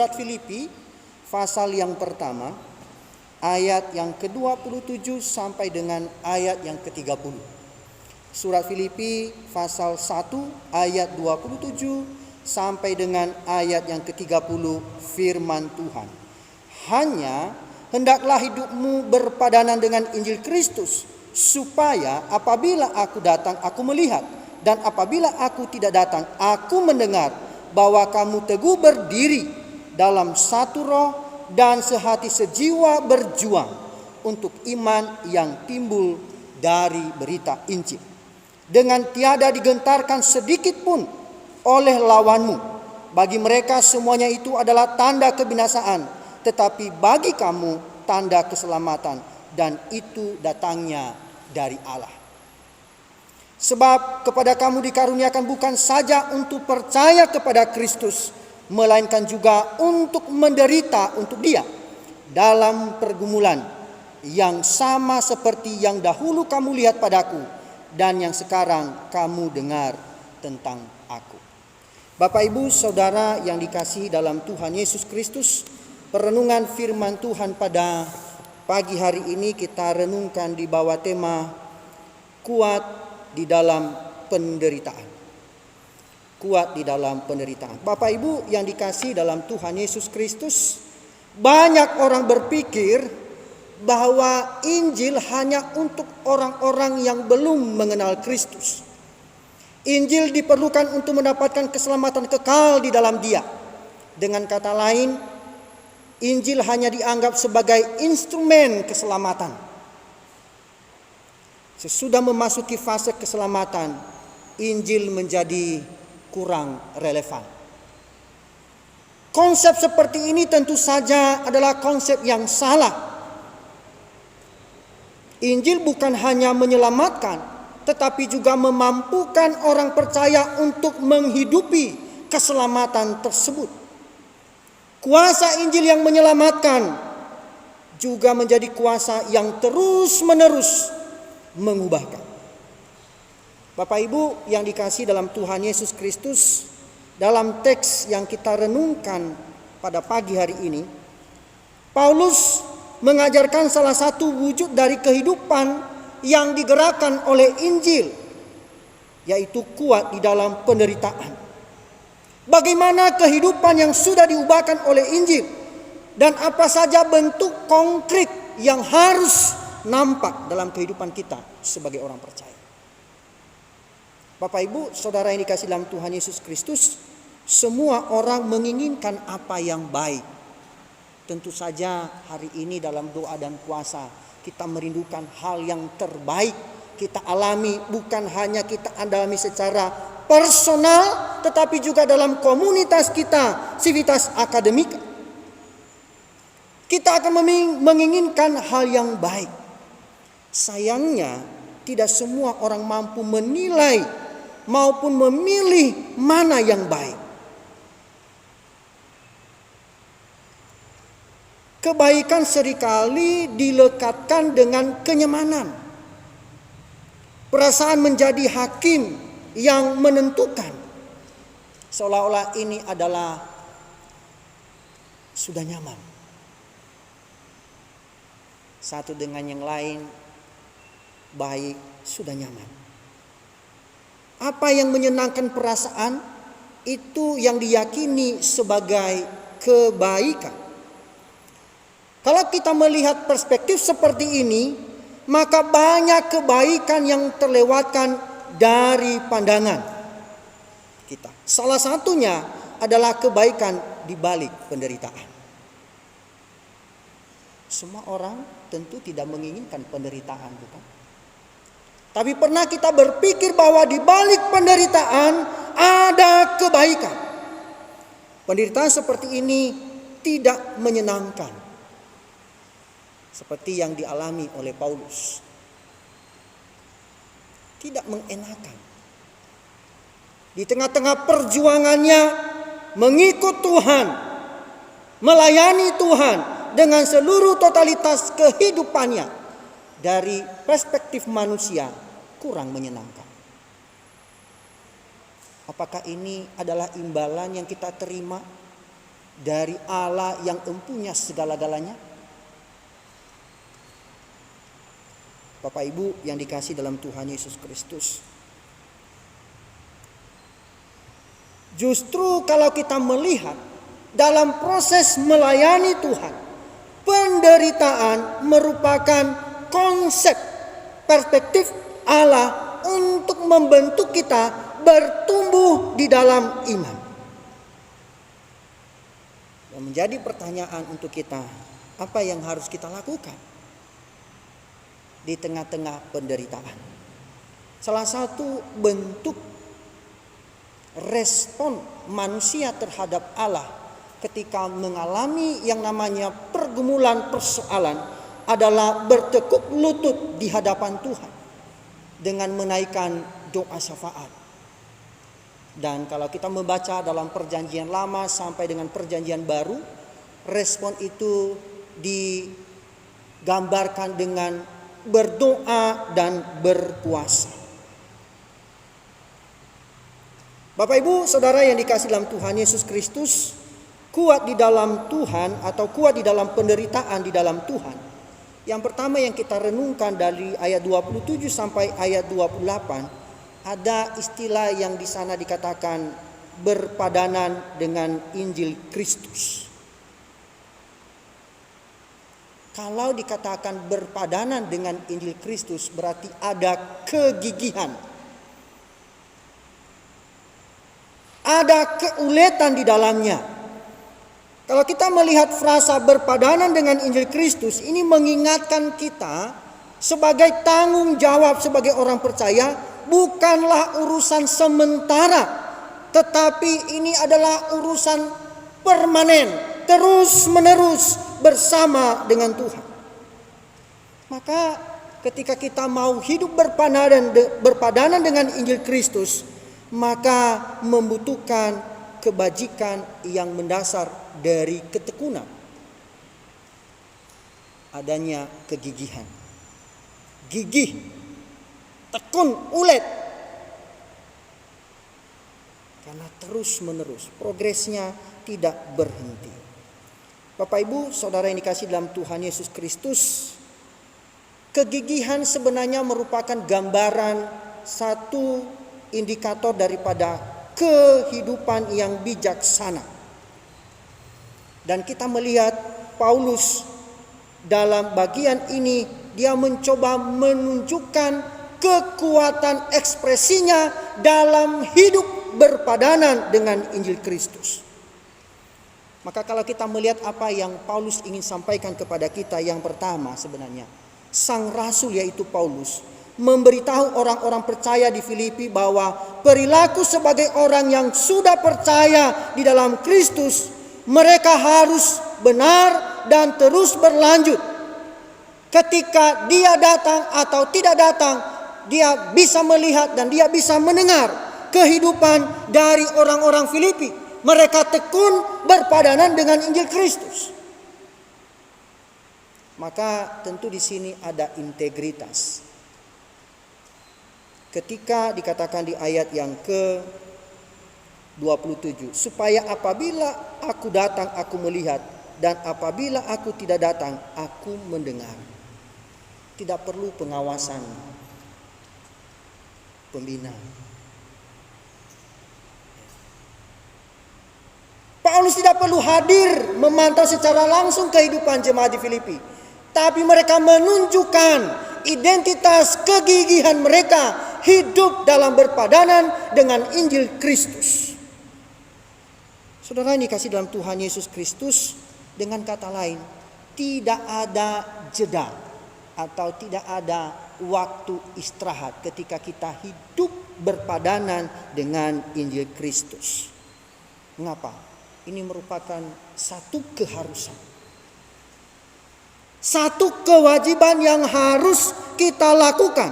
Surat Filipi pasal yang pertama ayat yang ke-27 sampai dengan ayat yang ke-30. Surat Filipi pasal 1 ayat 27 sampai dengan ayat yang ke-30, firman Tuhan. Hanya hendaklah hidupmu berpadanan dengan Injil Kristus, supaya apabila aku datang aku melihat, dan apabila aku tidak datang aku mendengar bahwa kamu teguh berdiri dalam satu roh dan sehati sejiwa berjuang untuk iman yang timbul dari berita Injil, dengan tiada digentarkan sedikit pun oleh lawanmu. Bagi mereka semuanya itu adalah tanda kebinasaan, tetapi bagi kamu tanda keselamatan, dan itu datangnya dari Allah. Sebab kepada kamu dikaruniakan bukan saja untuk percaya kepada Kristus, melainkan juga untuk menderita untuk Dia dalam pergumulan yang sama seperti yang dahulu kamu lihat padaku dan yang sekarang kamu dengar tentang aku. Bapak, Ibu, Saudara yang dikasihi dalam Tuhan Yesus Kristus, perenungan firman Tuhan pada pagi hari ini kita renungkan di bawah tema kuat di dalam penderitaan. Kuat di dalam penderitaan. Bapak Ibu yang dikasihi dalam Tuhan Yesus Kristus, banyak orang berpikir bahwa Injil hanya untuk orang-orang yang belum mengenal Kristus. Injil diperlukan untuk mendapatkan keselamatan kekal di dalam Dia. Dengan kata lain, Injil hanya dianggap sebagai instrumen keselamatan. Sesudah memasuki fase keselamatan, Injil menjadi kurang relevan. Konsep seperti ini tentu saja adalah konsep yang salah. Injil bukan hanya menyelamatkan, tetapi juga memampukan orang percaya untuk menghidupi keselamatan tersebut. Kuasa Injil yang menyelamatkan juga menjadi kuasa yang terus-menerus mengubahkan. Bapak Ibu yang dikasihi dalam Tuhan Yesus Kristus, dalam teks yang kita renungkan pada pagi hari ini, Paulus mengajarkan salah satu wujud dari kehidupan yang digerakkan oleh Injil, yaitu kuat di dalam penderitaan. Bagaimana kehidupan yang sudah diubahkan oleh Injil, dan apa saja bentuk konkret yang harus nampak dalam kehidupan kita sebagai orang percaya. Bapak, Ibu, Saudara yang dikasihi dalam Tuhan Yesus Kristus, semua orang menginginkan apa yang baik. Tentu saja hari ini dalam doa dan puasa kita merindukan hal yang terbaik kita alami, bukan hanya kita alami secara personal, tetapi juga dalam komunitas kita, sivitas akademika. Kita akan menginginkan hal yang baik. Sayangnya tidak semua orang mampu menilai maupun memilih mana yang baik. Kebaikan seringkali dilekatkan dengan kenyamanan. Perasaan menjadi hakim yang menentukan. Seolah-olah ini adalah sudah nyaman. Satu dengan yang lain baik, sudah nyaman. Apa yang menyenangkan perasaan itu yang diyakini sebagai kebaikan. Kalau kita melihat perspektif seperti ini, maka banyak kebaikan yang terlewatkan dari pandangan kita. Salah satunya adalah kebaikan di balik penderitaan. Semua orang tentu tidak menginginkan penderitaan, bukan? Tapi pernah kita berpikir bahwa di balik penderitaan ada kebaikan. Penderitaan seperti ini tidak menyenangkan, seperti yang dialami oleh Paulus. Tidak mengenakan. Di tengah-tengah perjuangannya mengikut Tuhan, melayani Tuhan dengan seluruh totalitas kehidupannya, dari perspektif manusia kurang menyenangkan. Apakah ini adalah imbalan yang kita terima? dari Allah yang empunya segala-galanya? Bapak Ibu yang dikasihi dalam Tuhan Yesus Kristus, justru kalau kita melihat dalam proses melayani Tuhan, penderitaan merupakan konsep perspektif Allah untuk membentuk kita bertumbuh di dalam iman. Dan menjadi pertanyaan untuk kita, apa yang harus kita lakukan di tengah-tengah penderitaan? Salah satu bentuk respon manusia terhadap Allah ketika mengalami yang namanya pergumulan persoalan adalah bertekuk lutut di hadapan Tuhan dengan menaikkan doa syafaat. Dan kalau kita membaca dalam perjanjian lama sampai dengan perjanjian baru, respon itu digambarkan dengan berdoa dan berpuasa. Bapak Ibu Saudara yang dikasihi dalam Tuhan Yesus Kristus, kuat di dalam Tuhan atau kuat di dalam penderitaan di dalam Tuhan. Yang pertama yang kita renungkan dari ayat 27 sampai ayat 28, ada istilah yang di sana dikatakan berpadanan dengan Injil Kristus. Kalau dikatakan berpadanan dengan Injil Kristus berarti ada kegigihan, ada keuletan di dalamnya. Kalau kita melihat frasa berpadanan dengan Injil Kristus, ini mengingatkan kita sebagai tanggung jawab sebagai orang percaya, bukanlah urusan sementara, tetapi ini adalah urusan permanen, terus menerus bersama dengan Tuhan. Maka ketika kita mau hidup berpadanan dengan Injil Kristus, maka membutuhkan kebajikan yang mendasar dari ketekunan, adanya kegigihan, gigih, tekun, ulet, karena terus menerus progresnya tidak berhenti. Bapak Ibu Saudara yang dikasihi dalam Tuhan Yesus Kristus, kegigihan sebenarnya merupakan gambaran satu indikator daripada kehidupan yang bijaksana. Dan kita melihat Paulus dalam bagian ini, dia mencoba menunjukkan kekuatan ekspresinya dalam hidup berpadanan dengan Injil Kristus. Maka kalau kita melihat apa yang Paulus ingin sampaikan kepada kita, yang pertama sebenarnya sang rasul yaitu Paulus memberitahu orang-orang percaya di Filipi bahwa perilaku sebagai orang yang sudah percaya di dalam Kristus, mereka harus benar dan terus berlanjut. Ketika dia datang atau tidak datang, dia bisa melihat dan dia bisa mendengar kehidupan dari orang-orang Filipi. Mereka tekun berpadanan dengan Injil Kristus. Maka tentu di sini ada integritas. Ketika dikatakan di ayat yang ke-27, supaya apabila aku datang aku melihat, dan apabila aku tidak datang aku mendengar. Tidak perlu pengawasan pembina. Paulus tidak perlu hadir memantau secara langsung kehidupan jemaat di Filipi, tapi mereka menunjukkan identitas kegigihan mereka hidup dalam berpadanan dengan Injil Kristus. Saudara yang dikasihi dalam Tuhan Yesus Kristus, dengan kata lain, tidak ada jeda atau tidak ada waktu istirahat ketika kita hidup berpadanan dengan Injil Kristus. Mengapa? Ini merupakan satu keharusan, satu kewajiban yang harus kita lakukan.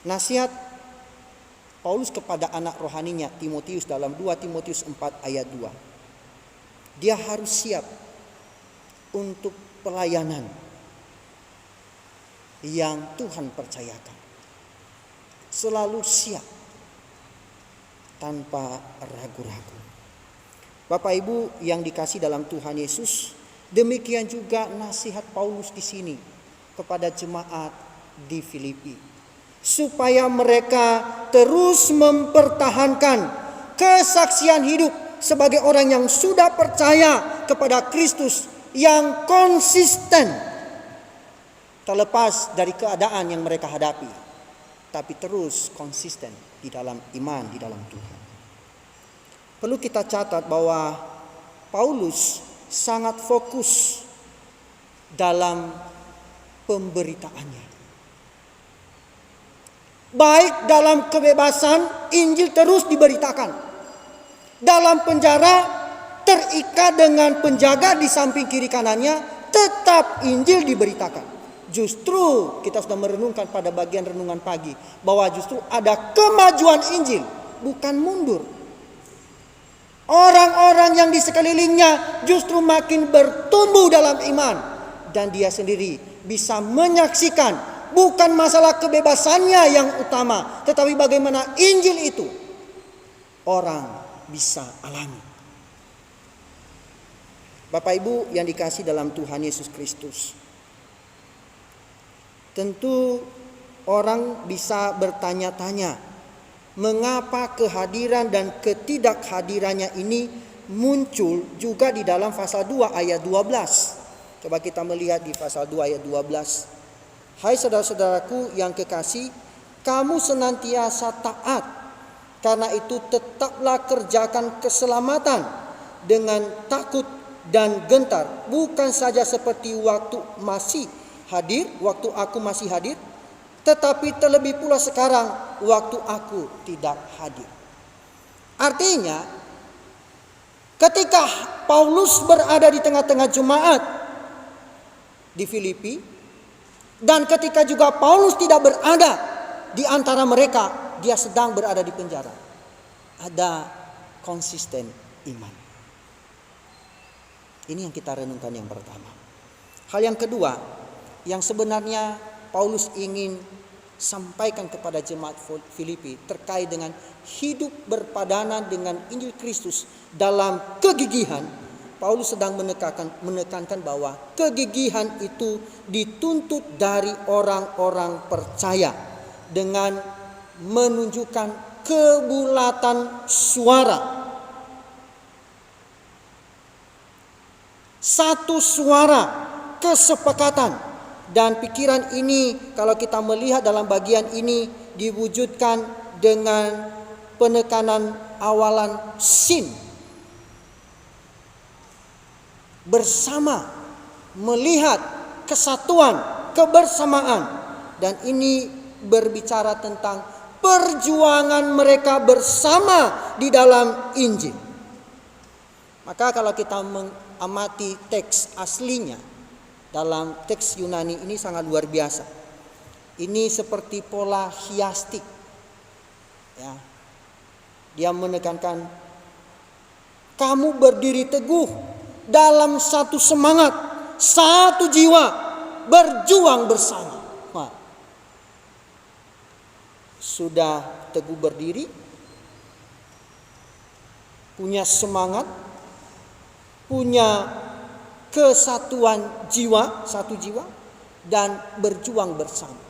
Nasihat Paulus kepada anak rohaninya Timotius dalam 2 Timotius 4 ayat 2. Dia harus siap untuk pelayanan yang Tuhan percayakan. Selalu siap. tanpa ragu-ragu. Bapak Ibu yang dikasih dalam Tuhan Yesus, demikian juga nasihat Paulus di sini kepada jemaat di Filipi, supaya mereka terus mempertahankan kesaksian hidup sebagai orang yang sudah percaya kepada Kristus, yang konsisten terlepas dari keadaan yang mereka hadapi, tapi terus konsisten di dalam iman di dalam Tuhan. Perlu kita catat bahwa Paulus sangat fokus dalam pemberitaannya. Baik dalam kebebasan, Injil terus diberitakan. Dalam penjara, terikat dengan penjaga di samping kiri kanannya, tetap Injil diberitakan. Justru kita sudah merenungkan pada bagian renungan pagi bahwa justru ada kemajuan Injil, bukan mundur. Orang-orang yang di sekelilingnya justru makin bertumbuh dalam iman, dan dia sendiri bisa menyaksikan bukan masalah kebebasannya yang utama, tetapi bagaimana Injil itu orang bisa alami. Bapak Ibu yang dikasih dalam Tuhan Yesus Kristus, tentu orang bisa bertanya-tanya, mengapa kehadiran dan ketidakhadirannya ini muncul juga di dalam pasal 2 ayat 12. Coba kita melihat di pasal 2 ayat 12. Hai saudara-saudaraku yang kekasih, kamu senantiasa taat. Karena itu tetaplah kerjakan keselamatan dengan takut dan gentar. Bukan saja seperti waktu aku masih hadir, tetapi terlebih pula sekarang waktu aku tidak hadir. Artinya, ketika Paulus berada di tengah-tengah jemaat di Filipi, dan ketika juga Paulus tidak berada di antara mereka, dia sedang berada di penjara. Ada konsisten iman. Ini yang kita renungkan yang pertama. Hal yang kedua, yang sebenarnya Paulus ingin sampaikan kepada jemaat Filipi terkait dengan hidup berpadanan dengan Injil Kristus dalam kegigihan. Paulus sedang menekankan bahwa kegigihan itu dituntut dari orang-orang percaya dengan menunjukkan kebulatan suara. Satu suara, kesepakatan. Dan pikiran ini kalau kita melihat dalam bagian ini diwujudkan dengan penekanan awalan sin. Bersama, melihat kesatuan, kebersamaan. Dan ini berbicara tentang perjuangan mereka bersama di dalam Injil. Maka kalau kita mengamati teks aslinya, dalam teks Yunani ini sangat luar biasa. Ini seperti pola hiastik. Ya. Dia menekankan, kamu berdiri teguh dalam satu semangat, satu jiwa, berjuang bersama. Nah, sudah teguh berdiri, punya semangat, punya kesatuan jiwa, satu jiwa, dan berjuang bersama.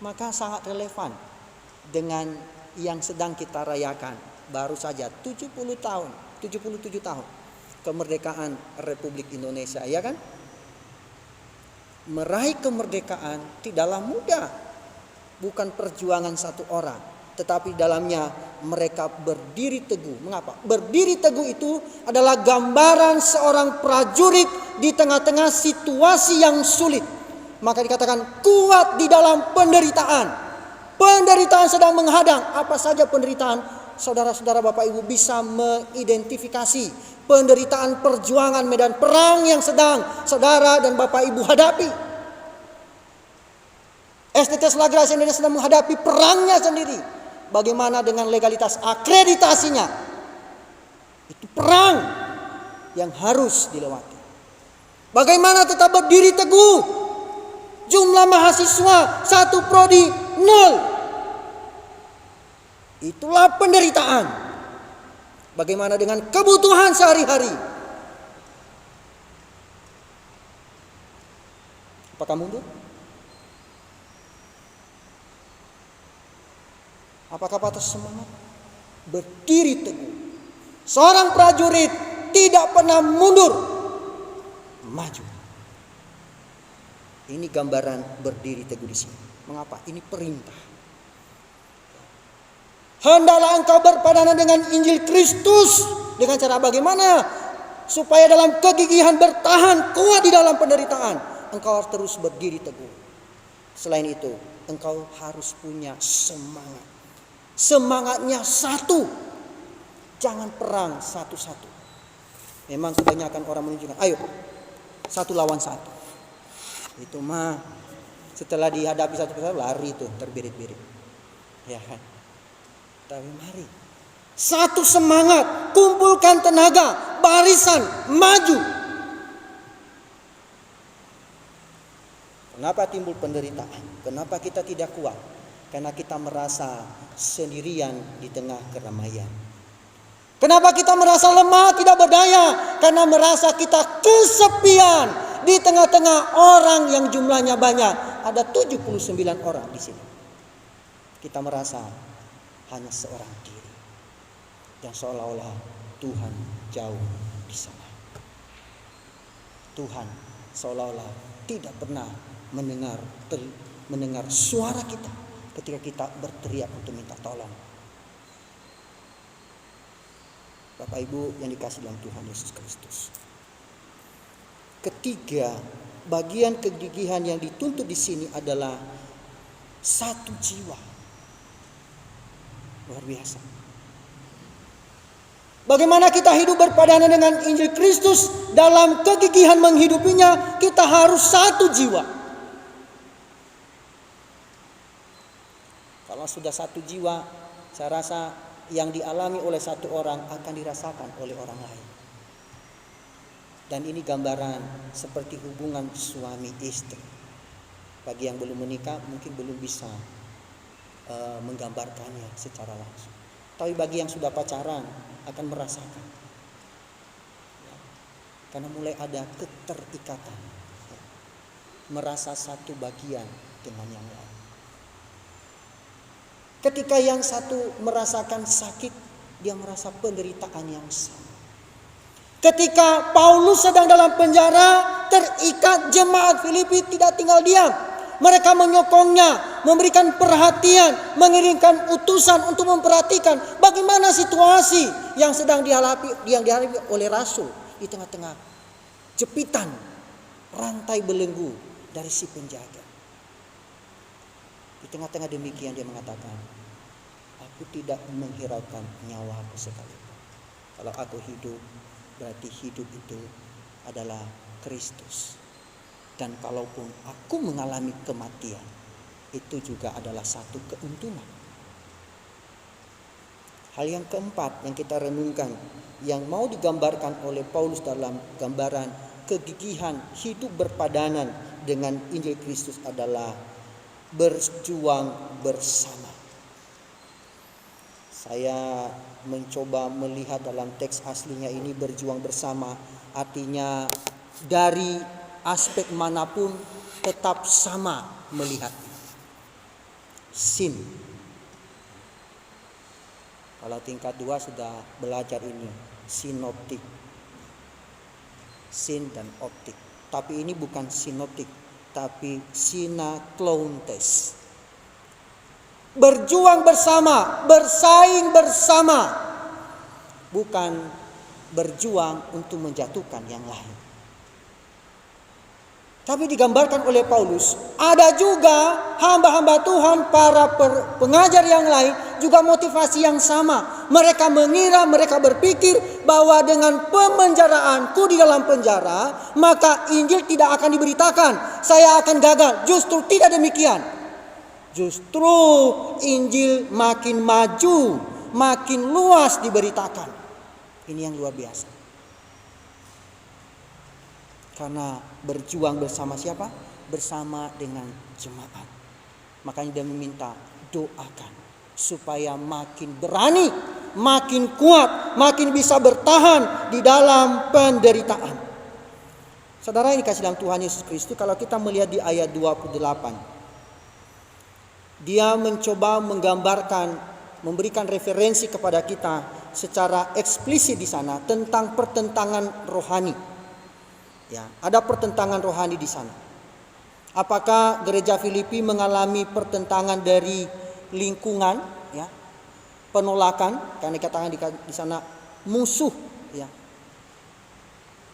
Maka sangat relevan dengan yang sedang kita rayakan. Baru saja 77 tahun kemerdekaan Republik Indonesia, ya kan? Meraih kemerdekaan tidaklah mudah. Bukan perjuangan satu orang, tetapi dalamnya mereka berdiri teguh. Mengapa? Berdiri teguh itu adalah gambaran seorang prajurit di tengah-tengah situasi yang sulit. Maka dikatakan kuat di dalam penderitaan. Penderitaan sedang menghadang. Apa saja penderitaan? Saudara-saudara, Bapak Ibu bisa mengidentifikasi penderitaan perjuangan medan perang yang sedang saudara dan Bapak Ibu hadapi. STT Slagra Indonesia sedang menghadapi perangnya sendiri. Bagaimana dengan legalitas akreditasinya? Itu perang yang harus dilewati. Bagaimana tetap berdiri teguh? Jumlah mahasiswa satu prodi 0. Itulah penderitaan. Bagaimana dengan kebutuhan sehari-hari? Apakah mundur? Apakah patah semangat? Berdiri teguh. Seorang prajurit tidak pernah mundur, maju. Ini gambaran berdiri teguh di sini. Mengapa? Ini perintah. Hendaklah engkau berpadanan dengan Injil Kristus. Dengan cara bagaimana? Supaya dalam kegigihan bertahan kuat di dalam penderitaan, engkau harus terus berdiri teguh. Selain itu, engkau harus punya semangat. Semangatnya satu. Jangan perang satu-satu. Memang kebanyakan orang menunjukkan, ayo satu lawan satu. Itu mah setelah dihadapi satu persatu lari itu terbirit-birit. Ya kan? Tapi mari satu semangat, kumpulkan tenaga, barisan, maju. Kenapa timbul penderitaan? Kenapa kita tidak kuat? Karena kita merasa sendirian di tengah keramaian. Kenapa kita merasa lemah, tidak berdaya? Karena merasa kita kesepian di tengah-tengah orang yang jumlahnya banyak. Ada 79 orang di sini. Kita merasa hanya seorang diri. Dan seolah-olah Tuhan jauh di sana. Tuhan seolah-olah tidak pernah mendengar suara kita ketika kita berteriak untuk minta tolong. Bapak Ibu yang dikasihi dalam Tuhan Yesus Kristus. Ketiga, bagian kegigihan yang dituntut di sini adalah satu jiwa. Luar biasa. Bagaimana kita hidup berpadanan dengan Injil Kristus dalam kegigihan menghidupinya, kita harus satu jiwa. Kalau sudah satu jiwa, saya rasa yang dialami oleh satu orang akan dirasakan oleh orang lain. Dan ini gambaran seperti hubungan suami istri. Bagi yang belum menikah mungkin belum bisa menggambarkannya secara langsung. Tapi bagi yang sudah pacaran akan merasakan. Karena mulai ada keterikatan. Merasa satu bagian dengan yang lain. Ketika yang satu merasakan sakit, dia merasa penderitaan yang sama. Ketika Paulus sedang dalam penjara, terikat, jemaat Filipi tidak tinggal diam. Mereka menyokongnya, memberikan perhatian, mengirimkan utusan untuk memperhatikan bagaimana situasi yang sedang dihadapi oleh Rasul di tengah-tengah jepitan rantai belenggu dari si penjaga. Di tengah-tengah demikian dia mengatakan, aku tidak menghiraukan nyawaku sekalipun. Kalau aku hidup, berarti hidup itu adalah Kristus. Dan kalaupun aku mengalami kematian, itu juga adalah satu keuntungan. Hal yang keempat yang kita renungkan, yang mau digambarkan oleh Paulus dalam gambaran kegigihan hidup berpadanan dengan Injil Kristus adalah berjuang bersama. Saya mencoba melihat dalam teks aslinya ini berjuang bersama. Artinya dari aspek manapun tetap sama melihat. Sin. Kalau tingkat 2 sudah belajar ini. Sinoptik. Sin dan optik. Tapi ini bukan sinoptik. Tapi sinaklontes. Berjuang bersama, bersaing bersama. Bukan berjuang untuk menjatuhkan yang lain. Tapi digambarkan oleh Paulus, ada juga hamba-hamba Tuhan, para pengajar yang lain, juga motivasi yang sama. Mereka mengira, mereka berpikir bahwa dengan pemenjaraanku di dalam penjara, maka Injil tidak akan diberitakan. Saya akan gagal. Justru tidak demikian. Justru Injil makin maju, makin luas diberitakan. Ini yang luar biasa. Karena berjuang bersama siapa? Bersama dengan jemaat. Makanya dia meminta doakan. supaya makin berani, makin kuat, makin bisa bertahan di dalam penderitaan. Saudara yang dikasih dalam Tuhan Yesus Kristus, kalau kita melihat di ayat 28, dia mencoba menggambarkan, memberikan referensi kepada kita secara eksplisit di sana tentang pertentangan rohani. Ya, ada pertentangan rohani di sana. Apakah gereja Filipi mengalami pertentangan dari lingkungan, ya, penolakan, karena dikatakan di sana musuh, ya,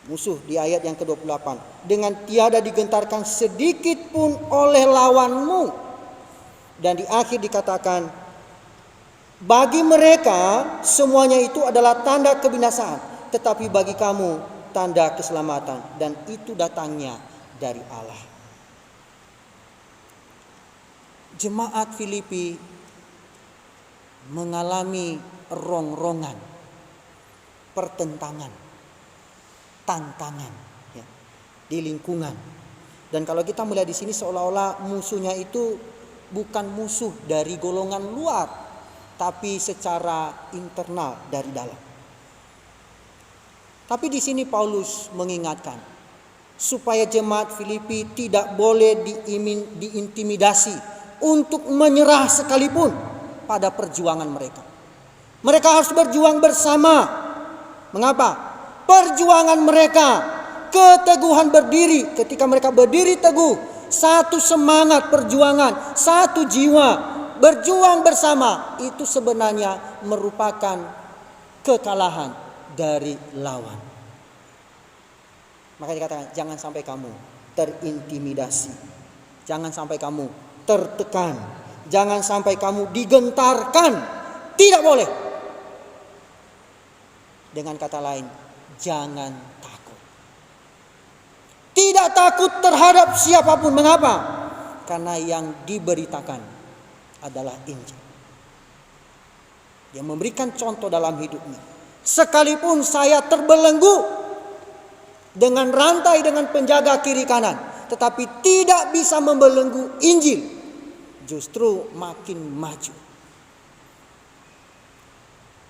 musuh di ayat yang ke-28, dengan tiada digentarkan sedikit pun oleh lawanmu, dan di akhir dikatakan bagi mereka semuanya itu adalah tanda kebinasaan, tetapi bagi kamu tanda keselamatan, dan itu datangnya dari Allah. Jemaat Filipi mengalami rongrongan, pertentangan, tantangan, ya, di lingkungan. Dan kalau kita melihat di sini seolah-olah musuhnya itu bukan musuh dari golongan luar, tapi secara internal dari dalam. Tapi di sini Paulus mengingatkan supaya jemaat Filipi tidak boleh diintimidasi untuk menyerah sekalipun pada perjuangan mereka. Mereka harus berjuang bersama. Mengapa? Perjuangan mereka, keteguhan berdiri, ketika mereka berdiri teguh, satu semangat perjuangan, satu jiwa, berjuang bersama, itu sebenarnya merupakan kekalahan dari lawan. Maka dikatakan jangan sampai kamu terintimidasi, jangan sampai kamu tertekan, jangan sampai kamu digentarkan, tidak boleh. Dengan kata lain, jangan takut. Tidak takut terhadap siapapun. Mengapa? Karena yang diberitakan adalah Injil. Dia memberikan contoh dalam hidupnya. Sekalipun saya terbelenggu dengan rantai dengan penjaga kiri kanan, tetapi tidak bisa membelenggu Injil, justru makin maju.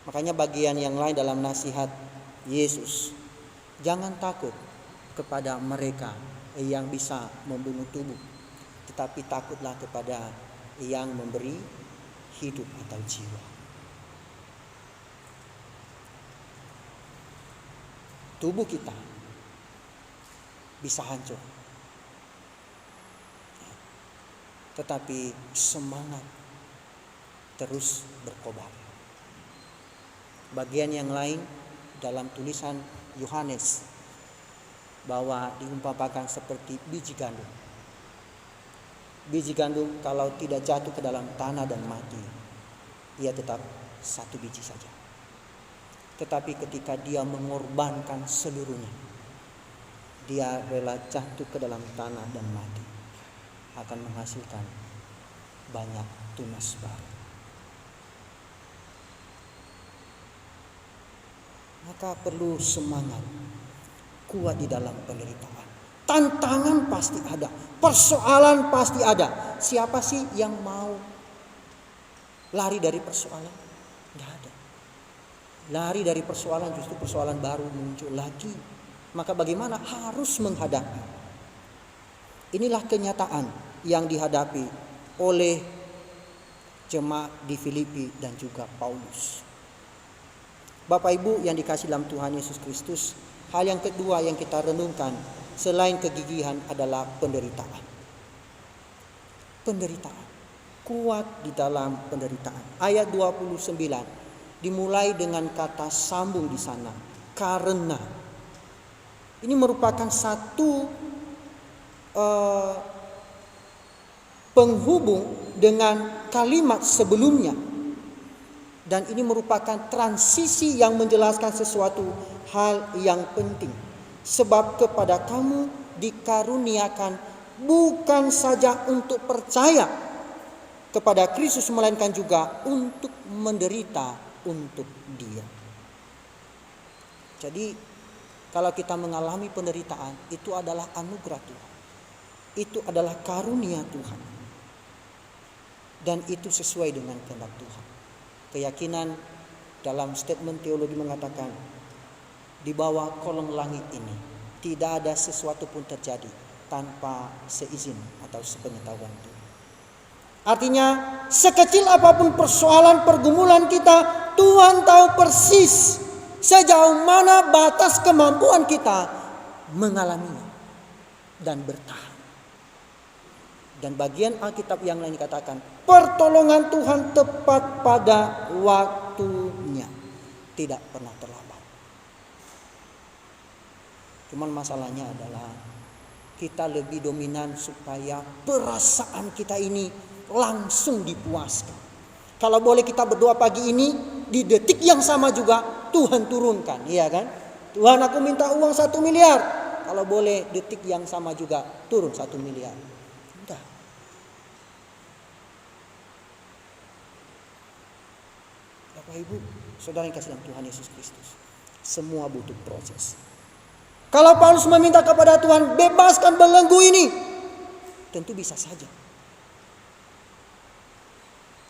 Makanya bagian yang lain dalam nasihat Yesus, jangan takut kepada mereka yang bisa membunuh tubuh, tetapi takutlah kepada yang memberi hidup atau jiwa. Tubuh kita bisa hancur, tetapi semangat terus berkobar. Bagian yang lain dalam tulisan Yohanes bahwa diumpamakan seperti biji gandum. Biji gandum kalau tidak jatuh ke dalam tanah dan mati, ia tetap satu biji saja. Tetapi ketika dia mengorbankan seluruhnya, dia rela jatuh ke dalam tanah dan mati, akan menghasilkan banyak tunas baru. Maka perlu semangat, kuat di dalam penderitaan. Tantangan pasti ada, persoalan pasti ada. Siapa sih yang mau lari dari persoalan? Tidak ada. Lari dari persoalan, justru persoalan baru muncul lagi. Maka bagaimana? Harus menghadapi. Inilah kenyataan yang dihadapi oleh jemaat di Filipi dan juga Paulus. Bapak Ibu yang dikasih dalam Tuhan Yesus Kristus, hal yang kedua yang kita renungkan selain kegigihan adalah penderitaan. Penderitaan. Kuat di dalam penderitaan. Ayat 29 dimulai dengan kata sambung di sana. Karena. Ini merupakan satu penghubung dengan kalimat sebelumnya. Dan ini merupakan transisi yang menjelaskan sesuatu hal yang penting. Sebab kepada kamu dikaruniakan bukan saja untuk percaya kepada Kristus, melainkan juga untuk menderita untuk Dia. Jadi kalau kita mengalami penderitaan, itu adalah anugerah Tuhan. Itu adalah karunia Tuhan. Dan itu sesuai dengan kehendak Tuhan. Keyakinan dalam statement teologi mengatakan, di bawah kolong langit ini tidak ada sesuatu pun terjadi tanpa seizin atau sepengetahuan Tuhan. Artinya, sekecil apapun persoalan pergumulan kita, Tuhan tahu persis sejauh mana batas kemampuan kita mengalaminya dan bertahan. Dan bagian Alkitab yang lain dikatakan, pertolongan Tuhan tepat pada waktunya, tidak pernah terlambat. Cuman masalahnya adalah kita lebih dominan supaya perasaan kita ini langsung dipuaskan. Kalau boleh kita berdoa pagi ini, di detik yang sama juga Tuhan turunkan, iya kan? Tuhan, aku minta uang 1 miliar. Kalau boleh detik yang sama juga turun 1 miliar. Udah. Bapak Ibu, saudara yang kasih dalam Tuhan Yesus Kristus, semua butuh proses. Kalau Paulus meminta kepada Tuhan, bebaskan belenggu ini, tentu bisa saja.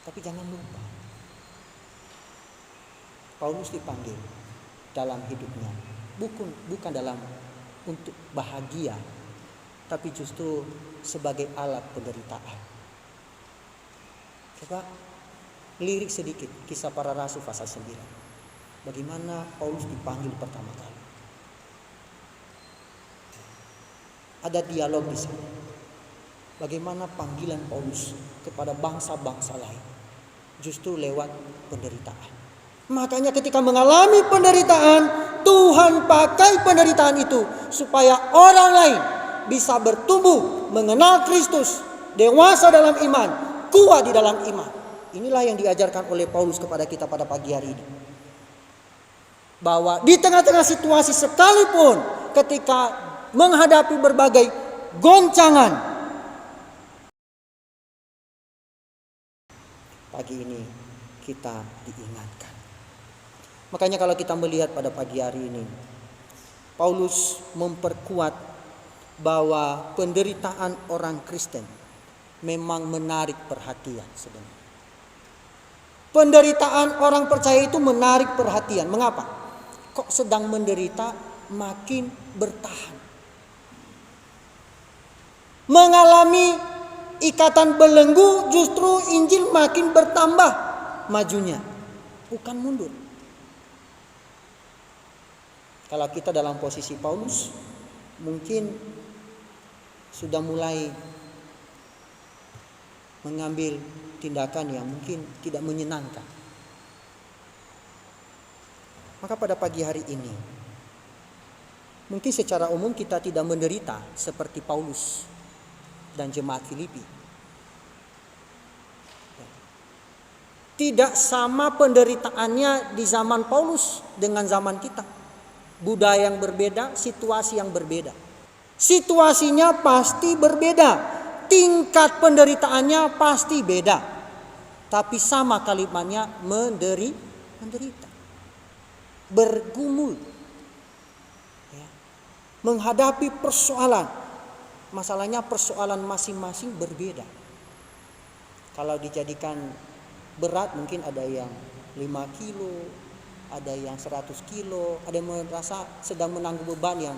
Tapi jangan lupa, Paulus dipanggil dalam hidupnya bukan dalam untuk bahagia, tapi justru sebagai alat penderitaan. Coba lirik sedikit Kisah Para Rasul pasal 9. Bagaimana Paulus dipanggil pertama kali. Ada dialog di sana. Bagaimana panggilan Paulus kepada bangsa-bangsa lain. Justru lewat penderitaan. Makanya ketika mengalami penderitaan, Tuhan pakai penderitaan itu supaya orang lain bisa bertumbuh, mengenal Kristus, dewasa dalam iman, kuat di dalam iman. Inilah yang diajarkan oleh Paulus kepada kita pada pagi hari ini. Bahwa di tengah-tengah situasi sekalipun, ketika menghadapi berbagai goncangan, pagi ini kita diingatkan. Makanya kalau kita melihat pada pagi hari ini, Paulus memperkuat bahwa penderitaan orang Kristen memang menarik perhatian sebenarnya. Penderitaan orang percaya itu menarik perhatian. Mengapa? Kok sedang menderita makin bertahan. Mengalami ikatan belenggu, justru Injil makin bertambah majunya, bukan mundur. Kalau kita dalam posisi Paulus, mungkin sudah mulai mengambil tindakan yang mungkin tidak menyenangkan. Maka pada pagi hari ini, mungkin secara umum kita tidak menderita seperti Paulus dan jemaat Filipi. Tidak sama penderitaannya di zaman Paulus dengan zaman kita. Budaya yang berbeda, situasi yang berbeda. Situasinya pasti berbeda, tingkat penderitaannya pasti beda. Tapi sama kalimatnya, menderita. Bergumul. Ya. Menghadapi persoalan. Masalahnya persoalan masing-masing berbeda. Kalau dijadikan berat mungkin ada yang 5 kilo, ada yang 100 kilo, ada yang merasa sedang menanggung beban yang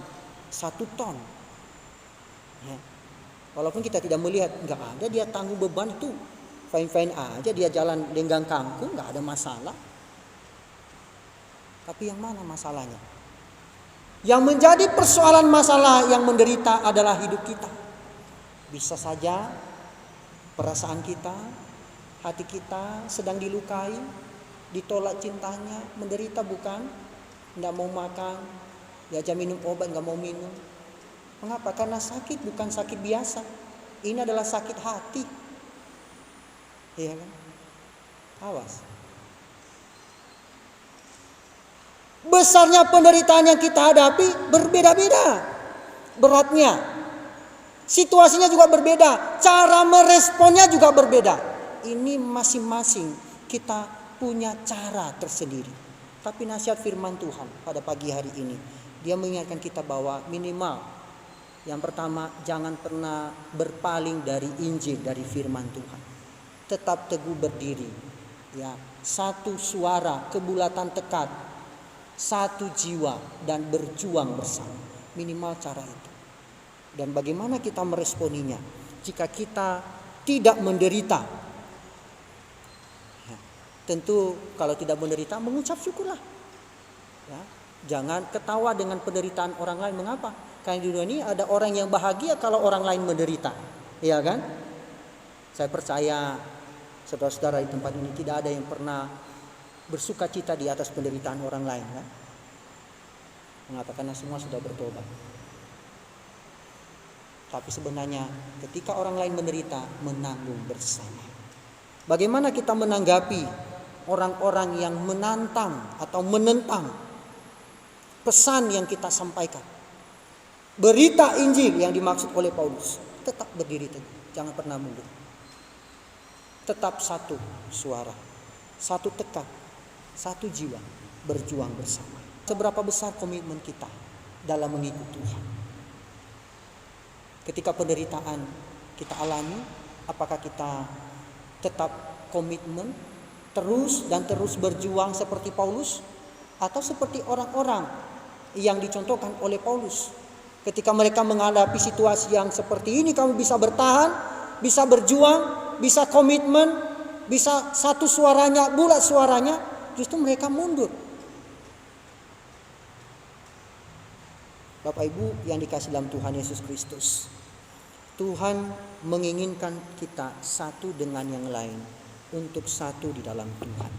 1 ton. Ya. Walaupun kita tidak melihat, nggak ada dia tanggung beban itu, fine-fine aja, dia jalan lenggang kangkung, nggak ada masalah. Tapi yang mana masalahnya? Yang menjadi persoalan masalah yang menderita adalah hidup kita. Bisa saja perasaan kita, hati kita sedang dilukai, ditolak cintanya, menderita bukan? Tidak mau makan, diajak minum obat nggak mau minum. Mengapa? Karena sakit, bukan sakit biasa. Ini adalah sakit hati. Iya kan? Awas. Besarnya penderitaan yang kita hadapi berbeda-beda beratnya. Situasinya juga berbeda, cara meresponnya juga berbeda. Ini masing-masing kita punya cara tersendiri. Tapi nasihat firman Tuhan pada pagi hari ini, dia mengingatkan kita bahwa minimal yang pertama, jangan pernah berpaling dari Injil, dari firman Tuhan. tetap teguh berdiri, ya, satu suara, kebulatan tekad, satu jiwa, dan berjuang bersama. Minimal cara itu. Dan bagaimana kita meresponinya jika kita tidak menderita? Ya, tentu kalau tidak menderita mengucap syukurlah. Ya, jangan ketawa dengan penderitaan orang lain. Mengapa? Karena di dunia ini ada orang yang bahagia kalau orang lain menderita. Iya kan? Saya percaya saudara-saudara di tempat ini tidak ada yang pernah bersuka cita di atas penderitaan orang lain, kan? Mengapa? Karena semua sudah bertobat. Tapi sebenarnya ketika orang lain menderita, menanggung bersama. Bagaimana kita menanggapi orang-orang yang menantang atau menentang pesan yang kita sampaikan? Berita Injil yang dimaksud oleh Paulus. Tetap berdiri teguh, jangan pernah mundur. Tetap satu suara, satu tekad, satu jiwa, berjuang bersama. Seberapa besar komitmen kita dalam mengikuti Tuhan? Ketika penderitaan kita alami, apakah kita tetap komitmen terus dan terus berjuang seperti Paulus, atau seperti orang-orang yang dicontohkan oleh Paulus? Ketika mereka menghadapi situasi yang seperti ini, kamu bisa bertahan, bisa berjuang, bisa komitmen, bisa satu suaranya, bulat suaranya, justru mereka mundur. Bapak Ibu yang dikasih dalam Tuhan Yesus Kristus, Tuhan menginginkan kita satu dengan yang lain untuk satu di dalam Tuhan.